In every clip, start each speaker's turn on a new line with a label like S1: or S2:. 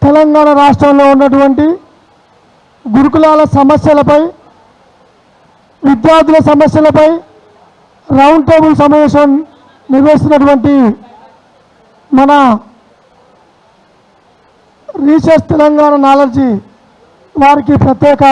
S1: తెలంగాణ రాష్ట్రంలో ఉన్నటువంటి గురుకులాల సమస్యలపై, విద్యార్థుల సమస్యలపై రౌండ్ టేబుల్ సమావేశం నిర్వహిస్తున్నటువంటి మన రీసెర్చ్ తెలంగాణ నాలెడ్జీ వారికి ప్రత్యేక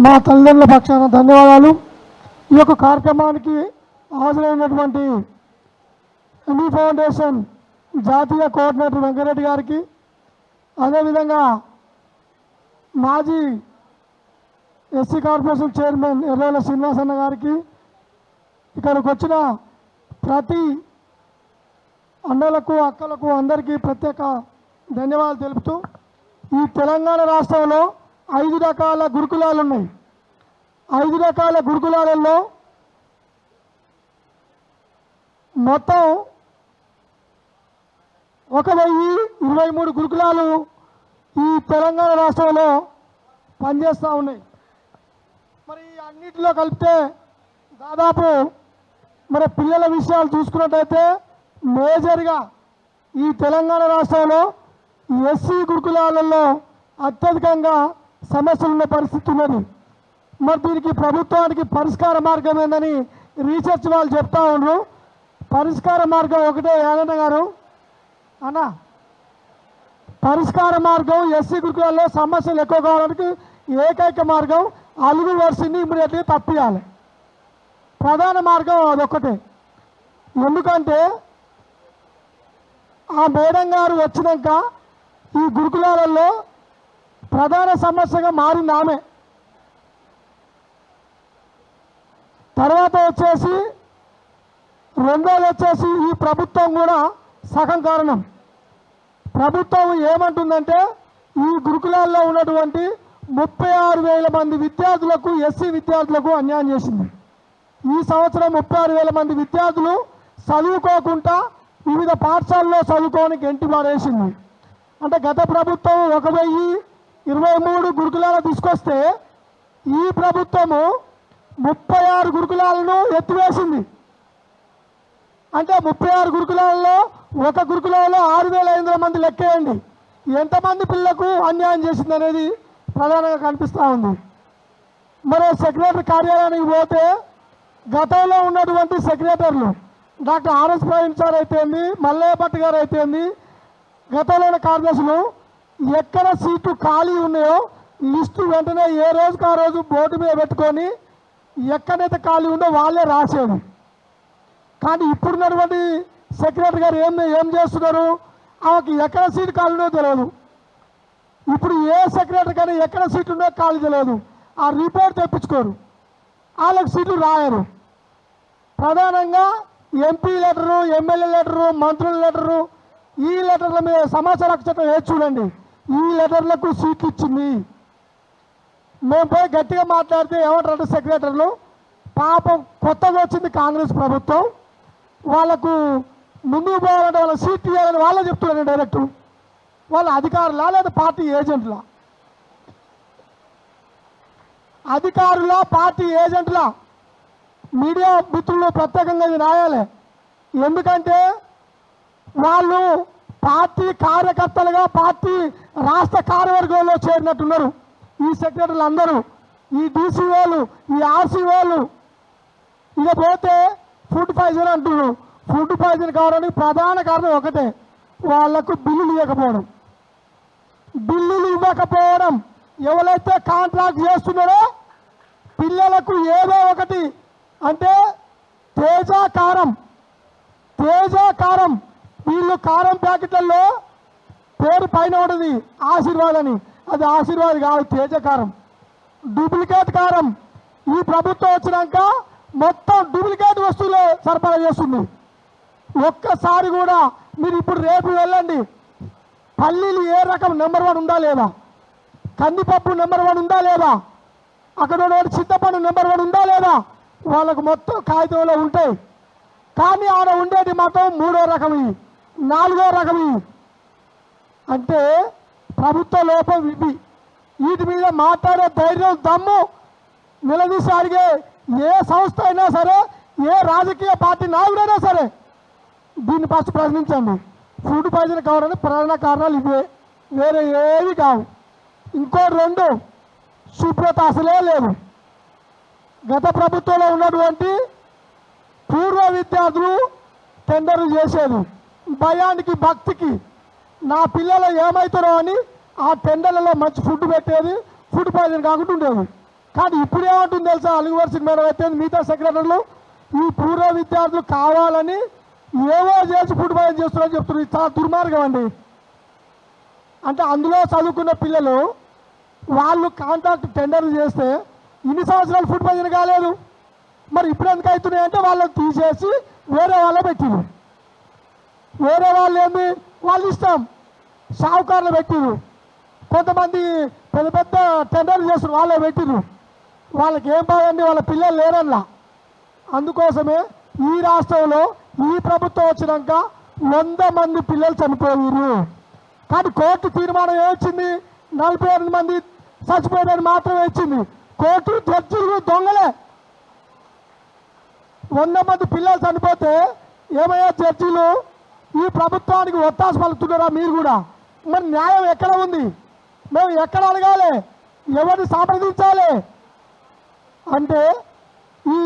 S1: మా తల్లిదండ్రుల పక్షాన ధన్యవాదాలు. ఈ యొక్క కార్యక్రమానికి హాజరైనటువంటి ఎమీ ఫౌండేషన్ జాతీయ కోఆర్డినేటర్ వెంకరెడ్డి గారికి, అదేవిధంగా మాజీ ఎస్సీ కార్పొరేషన్ చైర్మన్ ఎర్రవెల్లి శ్రీనివాసన్న గారికి, ఇక్కడికి వచ్చిన ప్రతి అన్నలకు అక్కలకు అందరికీ ప్రత్యేక ధన్యవాదాలు తెలుపుతూ, ఈ తెలంగాణ రాష్ట్రంలో 5 రకాల గురుకులాలు ఉన్నాయి. 5 రకాల గురుకులాలలో మొత్తం 1023 గురుకులాలు ఈ తెలంగాణ రాష్ట్రంలో పనిచేస్తూ ఉన్నాయి. మరి అన్నిటిలో కలిపితే దాదాపు మరి పిల్లల విషయాలు చూసుకున్నట్టయితే మేజర్గా ఈ తెలంగాణ రాష్ట్రంలో ఎస్సీ గురుకులాలలో అత్యధికంగా సమస్యలు ఉన్న పరిస్థితి ఉన్నది. మరి దీనికి ప్రభుత్వానికి పరిష్కార మార్గం ఏందని రీసెర్చ్ వాళ్ళు చెప్తా ఉన్నారు. పరిష్కార మార్గం ఒకటే యాదన్న గారు అన్న, పరిష్కార మార్గం ఎస్సీ గురుకులాల్లో సమస్యలు ఎక్కువ కావడానికి ఏకైక మార్గం అలుగు వరుసని ఇమ్మీడియట్గా తప్పియాలి. ప్రధాన మార్గం అదొక్కటే. ఎందుకంటే ఆ మేడం గారు వచ్చినాక ఈ గురుకులాలలో ప్రధాన సమస్యగా మారింది ఆమె. తర్వాత వచ్చేసి రెండోది వచ్చేసి ఈ ప్రభుత్వం కూడా సగం కారణం. ప్రభుత్వం ఏమంటుందంటే ఈ గురుకులాల్లో ఉన్నటువంటి 36,000 మంది విద్యార్థులకు, ఎస్సీ విద్యార్థులకు అన్యాయం చేసింది. ఈ సంవత్సరం 36,000 మంది విద్యార్థులు చదువుకోకుండా వివిధ పాఠశాలలో చదువుకోవడానికి గెంటి పారేసింది. అంటే గత ప్రభుత్వం 1023 గురుకులాలు తీసుకొస్తే ఈ ప్రభుత్వము 36 గురుకులాలను ఎత్తివేసింది. అంటే 36 గురుకులాలలో ఒక గురుకులంలో 6,500 మంది లెక్కేయండి. ఎంతమంది పిల్లలకు అన్యాయం చేసింది అనేది ప్రధానంగా కనిపిస్తూ ఉంది. మరి సెక్రటరీ కార్యాలయానికి పోతే గతంలో ఉన్నటువంటి సెక్రటరీలు డాక్టర్ ఆర్ఎస్ ప్రవీణ్ సార్ అయితేంది, మల్లయ్య భట్ గారు అయితేంది, గతంలోని కార్యదర్శులు ఎక్కడ సీట్లు ఖాళీ ఉన్నాయో లిస్టు వెంటనే ఏ రోజుకి ఆ రోజు బోర్డు మీద పెట్టుకొని ఎక్కడైతే ఖాళీ ఉందో వాళ్ళే రాసేది. కానీ ఇప్పుడున్నటువంటి సెక్రటరీ గారు ఏం చేస్తున్నారు, ఆమెకి ఎక్కడ సీటు ఖాళీ ఉందో తెలియదు. ఇప్పుడు ఏ సెక్రటరీ కానీ ఎక్కడ సీటు ఉందో ఖాళీ తెలియదు. ఆ రిపోర్ట్ తెప్పించుకోరు, వాళ్ళకి సీట్లు రాయరు. ప్రధానంగా ఎంపీ లెటరు, ఎమ్మెల్యే లెటరు, మంత్రుల లెటరు, ఈ లెటర్ల మీద సమాచార హక్కు చట్టం వేసి చూడండి. ఈ లెటర్లకు సీట్లు ఇచ్చింది. మేము పోయి గట్టిగా మాట్లాడితే ఏమంటారంటే సెక్రటరీలు, పాపం కొత్తగా వచ్చింది కాంగ్రెస్ ప్రభుత్వం, వాళ్ళకు ముందుకు పోవాలంటే వాళ్ళ సీట్లు ఇవ్వాలని వాళ్ళే చెప్తున్నారు. డైరెక్ట్ వాళ్ళ అధికారులా లేదా పార్టీ ఏజెంట్లా? అధికారులా పార్టీ ఏజెంట్లా? మీడియా మిత్రులు ప్రత్యేకంగా ఇది రాయాలి. ఎందుకంటే వాళ్ళు పార్టీ కార్యకర్తలుగా పార్టీ రాష్ట్ర కార్యవర్గంలో చేరినట్టున్నారు ఈ సెక్రటరీలు అందరూ, ఈ డీసీఓలు, ఈ ఆర్సీఓలు. ఇక పోతే ఫుడ్ పాయిజన్ అంటున్నారు. ఫుడ్ పాయిజన్ కావడానికి ప్రధాన కారణం ఒకటే, వాళ్లకు బిల్లులు ఇవ్వకపోవడం. బిల్లులు ఇవ్వకపోవడం. ఎవరైతే కాంట్రాక్ట్ చేస్తున్నారో పిల్లలకు ఏదో ఒకటి అంటే తేజ కారం, వీళ్ళు కారం ప్యాకెట్లలో పేరు పైన ఉంటుంది ఆశీర్వాద్ అని, అది ఆశీర్వాద్ కాదు, తేజ కారం, డూప్లికేట్ కారం. ఈ ప్రభుత్వం వచ్చినాక మొత్తం డూప్లికేట్ వస్తువులే సరఫరా చేస్తుంది. ఒక్కసారి కూడా మీరు ఇప్పుడు రేపు వెళ్ళండి, పల్లీలు ఏ రకం నెంబర్ 1 ఉందా లేదా, కందిపప్పు నెంబర్ 1 ఉందా లేదా, అక్కడ చింతపండు నెంబర్ 1 ఉందా లేదా, వాళ్ళకు మొత్తం కాగితంలో ఉంటాయి. కానీ ఆడ ఉండేది మాత్రం 3వ రకం, 4వ రకం. అంటే ప్రభుత్వ లోపం ఇవి. వీటి మీద మాట్లాడే ధైర్యం, దమ్ము, నిలదీసి అడిగే ఏ సంస్థ అయినా సరే, ఏ రాజకీయ పార్టీ నాయకుడైనా సరే దీన్ని ఫస్ట్ ప్రశ్నించండి. ఫుడ్ పాయిజన్ కావడానికి ప్రధాన కారణాలు ఇవే. వేరే ఏవి కావు. ఇంకో రెండు, శుభ్రత అసలే లేదు. గత ప్రభుత్వంలో ఉన్నటువంటి పూర్వ విద్యార్థులు టెండర్లు చేసేది భయానికి భక్తికి నా పిల్లలు ఏమవుతారో అని ఆ టెండర్లలో మంచి ఫుడ్ పెట్టేది, ఫుడ్ పాయిజన్ కాకుండా ఉండేది. కానీ ఇప్పుడు ఏమంటుంది తెలుసా, అలుగువర్సి మేడం అయితే మిగతా సెక్రటరీలు ఈ పూర్వ విద్యార్థులు కావాలని ఏవో చేసి ఫుడ్ పాయిజన్ చేస్తున్నారని చెప్తున్నారు. ఇది చాలా దుర్మార్గం అండి. అంటే అందులో చదువుకున్న పిల్లలు వాళ్ళు కాంట్రాక్ట్ టెండర్లు చేస్తే ఇన్ని సంవత్సరాలు ఫుడ్ పాయిజన్ కాలేదు, మరి ఇప్పుడు ఎందుకు అవుతున్నాయి అంటే వాళ్ళని తీసేసి వేరే వాళ్ళ పెట్టిరు. వేరే వాళ్ళు ఏంది వాళ్ళు ఇష్టం షావుకారులు పెట్టిరు. కొంతమంది పెద్ద పెద్ద టెండర్లు చేస్తారు వాళ్ళే పెట్టిరు. వాళ్ళకి ఏం బాగండి, వాళ్ళ పిల్లలు లేరల్లా. అందుకోసమే ఈ రాష్ట్రంలో ఈ ప్రభుత్వం వచ్చినాక 100 మంది పిల్లలు చనిపోయారు. కానీ కోర్టు తీర్మానం ఏమొచ్చింది, 48 మంది చచ్చిపోయారని మాత్రమే ఇచ్చింది. కోర్టు జడ్జిలు దొంగలే. 100 మంది పిల్లలు చనిపోతే ఏమయ్యా జడ్జిలు ఈ ప్రభుత్వానికి ఒత్తాసు పలుకుతున్నారా మీరు కూడా? మరి న్యాయం ఎక్కడ ఉంది? మేము ఎక్కడ అడగాలి, ఎవరిని సంప్రదించాలి అంటే ఈ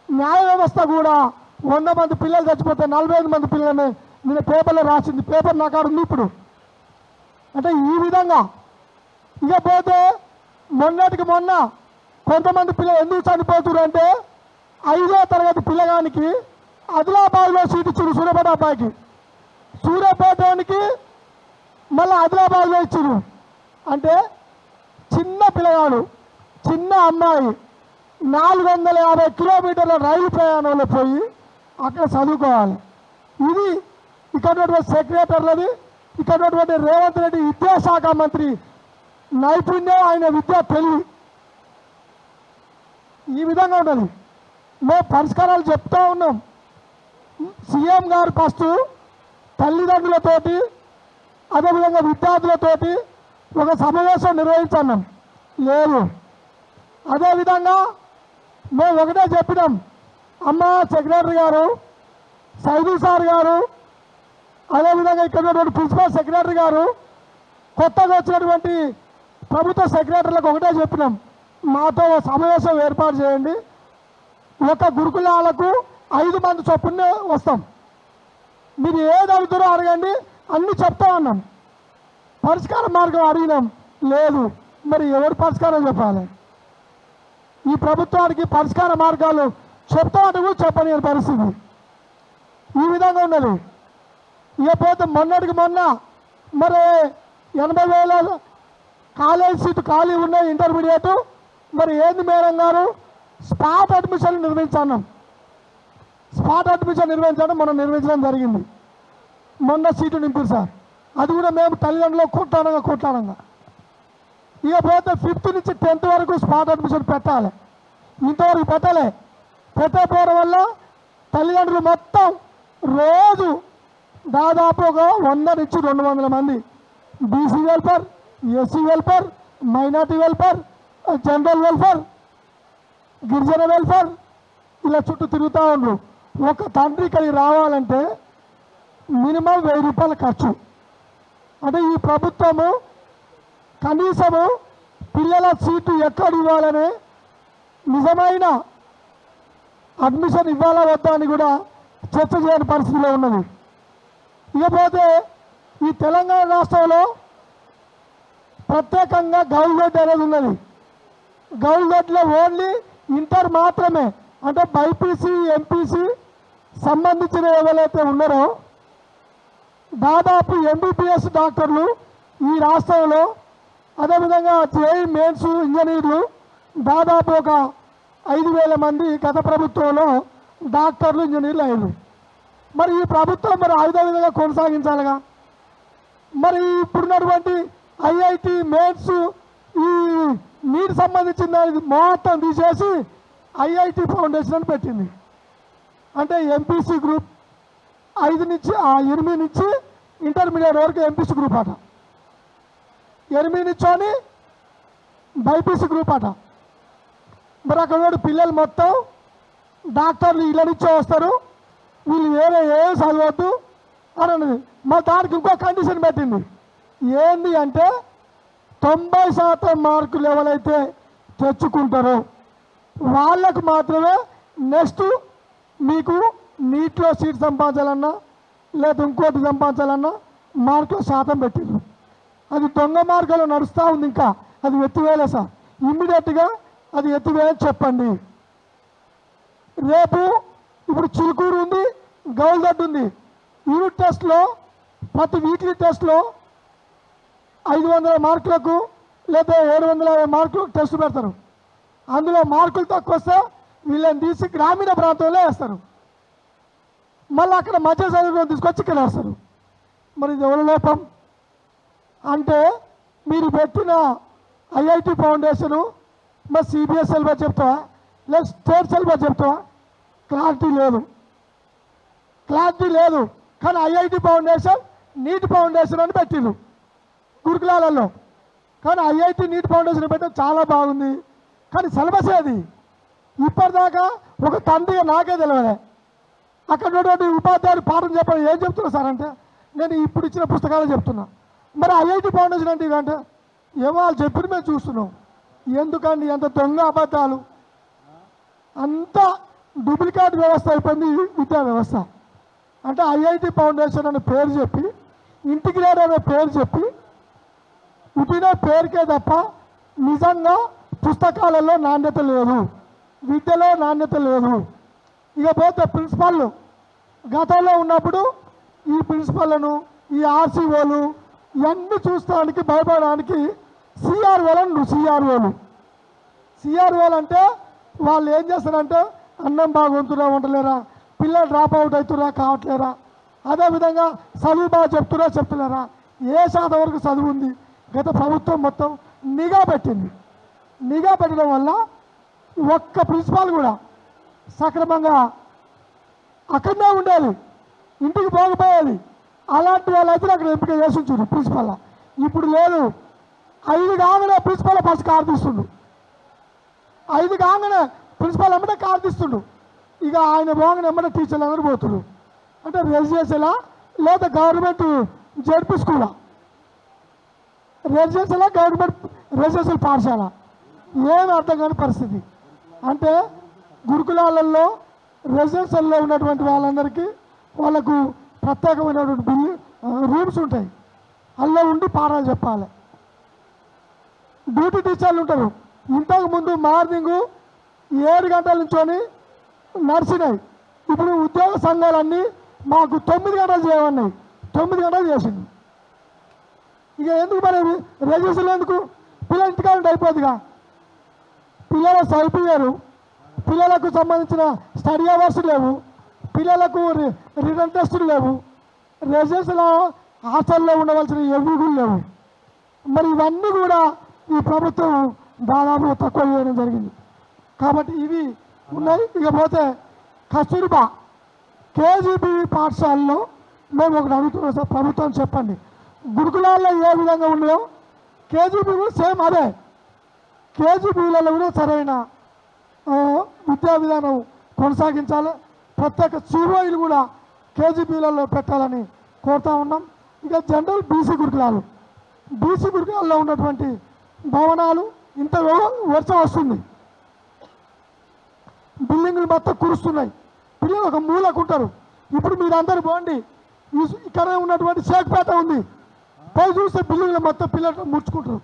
S1: న్యాయ వ్యవస్థ కూడా 100 మంది పిల్లలు చచ్చిపోతే 45 మంది పిల్లలని నేను పేపర్లో రాసింది, పేపర్ నా కాడ ఉంది ఇప్పుడు. అంటే ఈ విధంగా ఇకపోతే మొన్నటికి మొన్న కొంతమంది పిల్లలు ఎందుకు చనిపోతున్నారు అంటే 5వ తరగతి పిల్లగానికి ఆదిలాబాద్లో సీట్ ఇచ్చారు సూర్యాపేట అబ్బాయికి, సూర్యాపేటకి మళ్ళీ ఆదిలాబాద్లో ఇచ్చారు. అంటే చిన్న పిల్లగాడు, చిన్న అమ్మాయి 450 కిలోమీటర్ల రైలు ప్రయాణంలో పోయి అక్కడ చదువుకోవాలి. ఇది ఇక్కడ సెక్రటరీలది, ఇక్కడ రేవంత్ రెడ్డి విద్యాశాఖ మంత్రి నైపుణ్యం, ఆయన విద్యా తెలివి ఈ విధంగా ఉన్నది. మేము పరిష్కారాలు చెప్తా ఉన్నాం. సీఎం గారు ఫస్ట్ తల్లిదండ్రులతోటి అదేవిధంగా విద్యార్థులతోటి ఒక సమావేశం నిర్వహించన్నాం, లేదు. అదేవిధంగా మేము ఒకటే చెప్పినాం, అమ్మ సెక్రటరీ గారు, సైదు సార్ గారు, అదేవిధంగా ఇక్కడ ఉన్నటువంటి ప్రిన్సిపల్ సెక్రటరీ గారు, కొత్తగా వచ్చినటువంటి ప్రభుత్వ సెక్రటరీలకు ఒకటే చెప్పినాం, మాతో సమావేశం ఏర్పాటు చేయండి. ఒక గురుకులాలకు 5 మంది చొప్పున వస్తాం, మీరు ఏది అడుగుతారో అడగండి, అన్నీ చెప్తామన్నాం. పరిష్కార మార్గం అడిగినాం, లేదు. మరి ఎవరు పరిష్కారం చెప్పాలి? ఈ ప్రభుత్వానికి పరిష్కార మార్గాలు చెప్తామంటే కూడా చెప్పని పరిస్థితి ఈ విధంగా ఉన్నది. ఇకపోతే మొన్నటికి మొన్న మరి 80,000 కాలేజ్ సీటు ఖాళీ ఉన్నాయి ఇంటర్మీడియట్. మరి ఏంది మేడం గారు, స్పాట్ అడ్మిషన్ నిర్వహించాం. స్పాట్ అడ్మిషన్ నిర్వహించడం మనం నిర్వహించడం జరిగింది. మొన్న సీటు నింపారు సార్, అది కూడా మేము తల్లిదండ్రులు కొట్లాడంగా. ఇకపోతే 5th నుంచి 10th వరకు స్పాట్ అడ్మిషన్ పెట్టాలి, ఇంతవరకు పెట్టకపోవడం వల్ల తల్లిదండ్రులు మొత్తం రోజు దాదాపు ఒక 100 నుంచి 200 మంది BC welfare, SC welfare, minority welfare, general welfare, గిరిజన వెల్ఫేర్ ఇలా చుట్టూ తిరుగుతూ ఉండరు. ఒక తండ్రి ఇక్కడికి రావాలంటే మినిమం 1000 రూపాయల ఖర్చు. అంటే ఈ ప్రభుత్వము కనీసము పిల్లల సీటు ఎక్కడ ఇవ్వాలని, నిజమైన అడ్మిషన్ ఇవ్వాలా వద్దా అని కూడా చర్చ చేయని పరిస్థితిలో ఉన్నది. ఇకపోతే ఈ తెలంగాణ రాష్ట్రంలో ప్రత్యేకంగా గౌల్గడ్ అనేది ఉన్నది. గౌల్గడ్లో ఓన్లీ ఇంటర్ మాత్రమే, అంటే బైపీసీ ఎంపీసీ సంబంధించిన ఎవరైతే ఉన్నారో దాదాపు ఎంబీబీఎస్ డాక్టర్లు ఈ రాష్ట్రంలో, అదేవిధంగా జేఈ మెయిన్స్ ఇంజనీర్లు దాదాపు ఒక 5,000 మంది గత ప్రభుత్వంలో డాక్టర్లు ఇంజనీర్లు అయ్యారు. మరి ఈ ప్రభుత్వం మరి ఆ విధంగా కొనసాగించాలిగా. మరి ఇప్పుడున్నటువంటి ఐఐటి మెయిన్స్ ఈ నీట్ సంబంధించిన దానికి మొత్తం తీసేసి ఐఐటి ఫౌండేషన్ అని పెట్టింది. అంటే ఎంపీసీ గ్రూప్ 8 నుంచి ఇంటర్మీడియట్ వరకు ఎంపీసీ గ్రూప్ అట, 8 నుంచోని బైపీసీ గ్రూప్ అట. మరి అక్కడ పిల్లలు మొత్తం డాక్టర్లు ఇళ్ళ నుంచో వస్తారు, వీళ్ళు వేరే ఏ చదవద్దు అని అన్నది. మరి దానికి ఇంకో కండిషన్ పెట్టింది, ఏంది అంటే 90% మార్కులు ఎవరైతే తెచ్చుకుంటారో వాళ్ళకు మాత్రమే నెక్స్ట్ మీకు నీట్లో సీట్ సంపాదించాలన్నా లేదా ఇంకోటి సంపాదించాలన్నా మార్కుల శాతం పెట్టిండ్రు. అది దొంగ మార్గంలో నడుస్తూ ఉంది. ఇంకా అది ఎత్తివేయలే సార్. ఇమ్మీడియట్గా అది ఎత్తివేయని చెప్పండి. రేపు ఇప్పుడు చిలుకూరు ఉంది, గౌల్దడ్డు ఉంది. యూనిట్ టెస్ట్లో ప్రతి వీక్లీ టెస్ట్లో 500 మార్కులకు లేదా 750 మార్కులకు టెస్ట్ పెడతారు. అందులో మార్కులు తక్కువ వస్తే వీళ్ళని తీసి గ్రామీణ ప్రాంతంలో వేస్తారు. మళ్ళీ అక్కడ మధ్య చదువులను తీసుకొచ్చి ఇక్కడ వేస్తారు. మరి ఇది ఎవరి లోపం అంటే మీరు పెట్టిన ఐఐటి ఫౌండేషను మరి సిబిఎస్ సిలబస్ చెప్తావా లేదా స్టేట్ సిలబస్ చెప్తావా? క్లారిటీ లేదు. కానీ ఐఐటి ఫౌండేషన్ నీట్ ఫౌండేషన్ అని పెట్టిండు గురుకులాలలో. కానీ ఐఐటి నీట్ ఫౌండేషన్ పెట్టడం చాలా బాగుంది. కానీ సిలబస్ ఏది ఇప్పటిదాకా ఒక తండ్రిగా నాకే తెలియలే. అక్కడ ఉన్నటువంటి ఉపాధ్యాయులు పాఠం చెప్పడం ఏం చెప్తున్నా సార్ అంటే నేను ఇప్పుడు ఇచ్చిన పుస్తకాలు చెప్తున్నా. మరి ఐఐటి ఫౌండేషన్ అంటే ఇదంటే ఏమో వాళ్ళు చెప్పిన మేము చూస్తున్నాం. ఎందుకండి అంత దొంగ అబద్ధాలు, అంత డూప్లికేట్ వ్యవస్థ అయిపోయింది విద్యా వ్యవస్థ. అంటే ఐఐటి ఫౌండేషన్ అనే పేరు చెప్పి, ఇంటిగ్రేట్ అనే పేరు చెప్పి, ఉట్టిన పేరుకే తప్ప నిజంగా పుస్తకాలలో నాణ్యత లేదు, విద్యలో నాణ్యత లేదు. ఇకపోతే ప్రిన్సిపాల్ గతంలో ఉన్నప్పుడు ఈ ప్రిన్సిపల్లను ఈ ఆర్సీఓలు ఇవన్నీ చూస్తానికి భయపడడానికి సిఆర్ఓలు అంటే వాళ్ళు ఏం చేస్తారంటే అన్నం బాగా వంతురా వంటలేరా, పిల్లలు డ్రాప్ అవుట్ అవుతురా కావట్లేరా, అదేవిధంగా చదువు బాగా చెప్తున్నారా, ఏ శాతం వరకు చదువు ఉంది. గత ప్రభుత్వం మొత్తం నిఘా పెట్టడం వల్ల ఒక్క ప్రిన్సిపాల్ కూడా సక్రమంగా అక్కడనే ఉండేది, ఇంటికి పోకపోయేది. అలాంటి వాళ్ళు అయితే అక్కడ ఎంపిక చేసి ఉంచారు ప్రిన్సిపల్. ఇప్పుడు లేదు. 5 కాగానే ప్రిన్సిపల్ ఫస్ట్ కారు తీస్తుండు. 5 కాగానే ప్రిన్సిపల్ ఎమ్మటే కారు తీస్తుండు. ఇక ఆయన పోగానే ఎమ్మటే టీచర్లు అందరూ పోతున్నారు. అంటే రెసిడెన్షియలా లేదా గవర్నమెంట్ జడ్పీ స్కూలా? రెసిడెన్షియలా గవర్నమెంట్ రెసిడెన్షియల్ పాఠశాల? ఏమి అర్థం కాని పరిస్థితి. అంటే గురుకులాలలో రెసిడెన్షియల్లో ఉన్నటువంటి వాళ్ళందరికీ వాళ్ళకు ప్రత్యేకమైనటువంటి రూమ్స్ ఉంటాయి. అందులో ఉండి పాఠాలు చెప్పాలి. డ్యూటీ టీచర్లు ఉంటారు. ఇంతకుముందు మార్నింగు 7 గంటల నుంచొని నడిచినాయి. ఇప్పుడు ఉద్యోగ సంఘాలన్నీ మాకు 9 గంటలు చేయమన్నాయి. 9 గంటలు చేసింది. ఇక ఎందుకు మరి రెజిస్టర్లు ఎందుకు? పిల్లలు ఇంటికాలంటే అయిపోతుందిగా. పిల్లలు చదివిపోయారు, పిల్లలకు సంబంధించిన స్టడీ అవర్స్ లేవు, పిల్లలకు రిటర్న్ టెస్టులు లేవు, రెసిడెన్షియల్ హాస్టల్లో ఉండవలసిన ఎవ్రీ లేవు. మరి ఇవన్నీ కూడా ఈ ప్రభుత్వం దాదాపు తక్కువ చేయడం జరిగింది. కాబట్టి ఇవి ఉన్నాయి. ఇకపోతే కస్తూర్బా కేజీబీ పాఠశాలలో మేము ఒకటి అడుగుతున్నాం సార్, ప్రభుత్వం చెప్పండి. గురుకులాల్లో ఏ విధంగా ఉన్నాయో కేజీబీ కూడా సేమ్ అదే. కేజీబీలలో కూడా సరైన విద్యా విధానం కొనసాగించాలి. ప్రత్యేక సిఓఈలు కూడా కేజీబీలలో పెట్టాలని కోరుతా ఉన్నాం. ఇక జనరల్ బీసీ గురుకులాల్లో ఉన్నటువంటి భవనాలు ఇంత వర్షం వస్తుంది, బిల్డింగులు మొత్తం కురుస్తున్నాయి, పిల్లలు ఒక మూలకు ఉంటారు. ఇప్పుడు మీరు అందరూ పోండి, ఇక్కడ ఉన్నటువంటి షేక్పేట ఉంది, పోయి చూస్తే బిల్డింగ్లు మొత్తం పిల్లలు ముడుచుకుంటారు.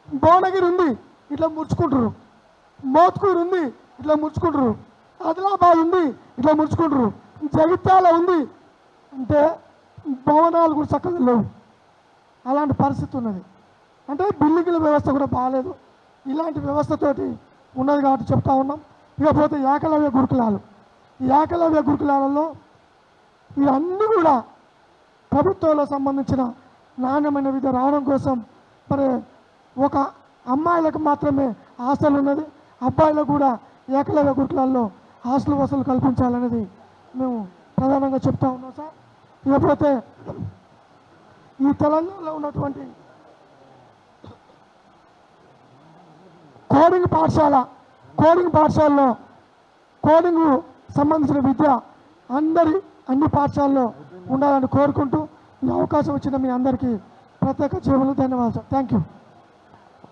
S1: భువనగిరి ఉంది, ఇట్లా ముడుచుకుంటారు. మోత్కూరు ఉంది, ఇట్లా ముడుచుకుంటారు. ఆదిలాబాద్ ఉంది, ఇట్లా ముడుచుకుంటారు. జగిత్యాల ఉంది. అంటే భవనాలు కూడా చక్కగా లేవు. అలాంటి పరిస్థితి ఉన్నది. అంటే బిల్డింగుల వ్యవస్థ కూడా బాగాలేదు. ఇలాంటి వ్యవస్థతోటి ఉన్నది కాబట్టి చెప్తా ఉన్నాం. ఇకపోతే ఏకలవ్య గురుకులాలలో ఇవన్నీ కూడా ప్రభుత్వంలో సంబంధించిన నాణ్యమైన విద్య రావడం కోసం మరి ఒక అమ్మాయిలకు మాత్రమే హాస్టల్ ఉన్నది, అబ్బాయిలకు కూడా ఏకలవ్య గురుకులాల్లో హాస్టల్ వసతులు కల్పించాలనేది మేము ప్రధానంగా చెప్తా ఉన్నాం సార్. ఇకపోతే ఈ తెలంగాణలో ఉన్నటువంటి కోడింగ్ పాఠశాలలో కోడింగ్ సంబంధించిన విద్య అన్ని పాఠశాలలో ఉండాలని కోరుకుంటూ ఈ అవకాశం వచ్చిన మీ అందరికీ ప్రత్యేక జీవులు ధన్యవాదాలు. Thank you.